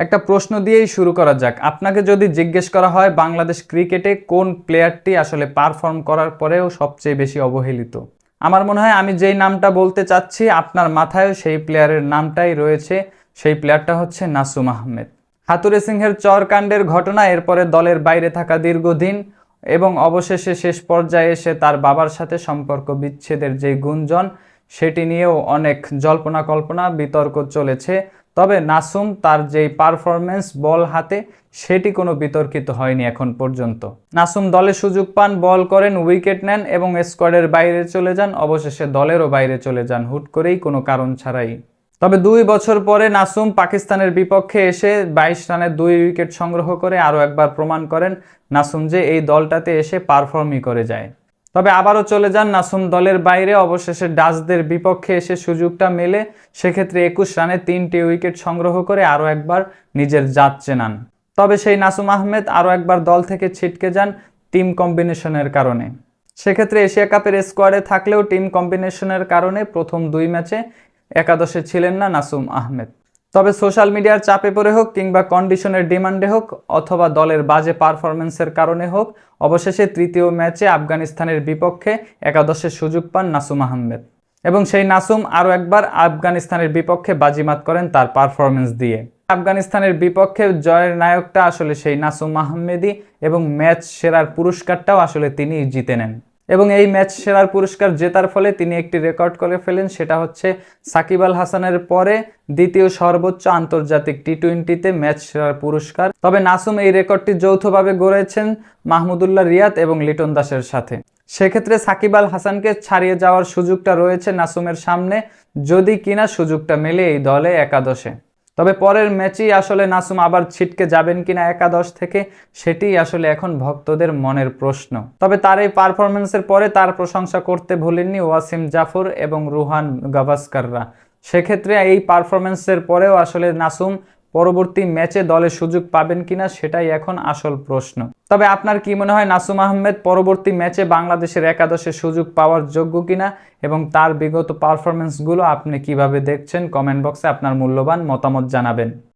একটা প্রশ্ন দিয়েই শুরু করা যাক। আপনাকে যদি জিজ্ঞেস করা হয় বাংলাদেশ ক্রিকেটে কোন প্লেয়ারটি আসলে পারফর্ম করার পরেও সবচেয়ে বেশি অবহেলিত, আমার মনে হয় আমি যেই নামটা বলতে চাচ্ছি আপনার মাথায়ও সেই প্লেয়ারের নামটাই রয়েছে। সেই প্লেয়ারটা হচ্ছে নাসুম আহমেদ। হাতুড়ে সিংহের চরকাণ্ডের ঘটনা, এরপরে দলের বাইরে থাকা দীর্ঘদিন এবং অবশেষে শেষ পর্যায়ে এসে তার বাবার সাথে সম্পর্ক বিচ্ছেদের যে গুঞ্জন, সেটি নিয়েও অনেক জল্পনা কল্পনা বিতর্ক চলেছে। তবে নাসুম তার যেই পারফরমেন্স বল হাতে, সেটি কোনো বিতর্কিত হয়নি এখন পর্যন্ত। নাসুম দলে সুযোগ পান, বল করেন, উইকেট নেন এবং স্কোয়াডের বাইরে চলে যান, অবশেষে দলেরও বাইরে চলে যান হুট করেই, কোনো কারণ ছাড়াই। তবে 2 বছর পরে নাসুম পাকিস্তানের বিপক্ষে এসে 22 রানে 2 উইকেট সংগ্রহ করে আরও একবার প্রমাণ করেন নাসুম যে এই দলটাতে এসে পারফর্মই করে যায়। তবে আবারও চলে যান নাসুম দলের বাইরে, অবশেষে ডাচদের বিপক্ষে এসে সুযোগটা মেলে, সেক্ষেত্রে 21 রানে 3টি উইকেট সংগ্রহ করে আরও একবার নিজের জাত চেনান। তবে সেই নাসুম আহমেদ আরও একবার দল থেকে ছিটকে যান টিম কম্বিনেশনের কারণে। সেক্ষেত্রে এশিয়া কাপের স্কোয়াডে থাকলেও টিম কম্বিনেশনের কারণে প্রথম 2 ম্যাচে একাদশে ছিলেন না নাসুম আহমেদ। তবে সোশ্যাল মিডিয়ার চাপে পড়ে হোক কিংবা কন্ডিশনের ডিমান্ডে হোক অথবা দলের বাজে পারফরমেন্সের কারণে হোক, অবশেষে তৃতীয় ম্যাচে আফগানিস্তানের বিপক্ষে একাদশে সুযোগ পান নাসুম আহমেদ এবং সেই নাসুম আরও একবার আফগানিস্তানের বিপক্ষে বাজিমাত করেন তার পারফরমেন্স দিয়ে। আফগানিস্তানের বিপক্ষে জয়ের নায়কটা আসলে সেই নাসুম আহমেদই এবং ম্যাচ সেরার পুরস্কারটাও আসলে তিনিই জিতে নেন। এবং এই ম্যাচ সেরার পুরস্কার জেতার ফলে তিনি একটি রেকর্ড করে ফেলেন, সেটা হচ্ছে সাকিব আল হাসানের পরে দ্বিতীয় সর্বোচ্চ আন্তর্জাতিক টি-20তে ম্যাচ সেরার পুরস্কার। তবে নাসুম এই রেকর্ডটি যৌথভাবে গড়েছেন মাহমুদুল্লাহ রিয়াদ এবং লিটন দাসের সাথে। সেক্ষেত্রে সাকিব আল হাসানকে ছাড়িয়ে যাওয়ার সুযোগটা রয়েছে নাসুমের সামনে, যদি কিনা সুযোগটা মেলে এই দলে একাদশে। তবে পরের ম্যাচেই আসলে নাসুম আবার ছিটকে যাবেন কিনা একাদশ থেকে, সেটিই আসলে এখন ভক্তদের মনের প্রশ্ন। তবে তার এই পারফরমেন্সের পরে তার প্রশংসা করতে ভুলেননি ওয়াসিম জাফর এবং রুহান গাভাস্কাররা। সেক্ষেত্রে এই পারফরমেন্সের পরেও আসলে নাসুম পরবর্তী ম্যাচে দলে সুযোগ পাবেন কিনা, সেটাই এখন আসল প্রশ্ন। তবে আপনার কি মনে হয় নাসুম আহমেদ পরবর্তী ম্যাচে বাংলাদেশের একাদশে সুযোগ পাওয়ার যোগ্য কিনা এবং তার বিগত পারফরমেন্সগুলো আপনি কিভাবে দেখছেন? কমেন্ট বক্সে আপনার মূল্যবান মতামত জানাবেন।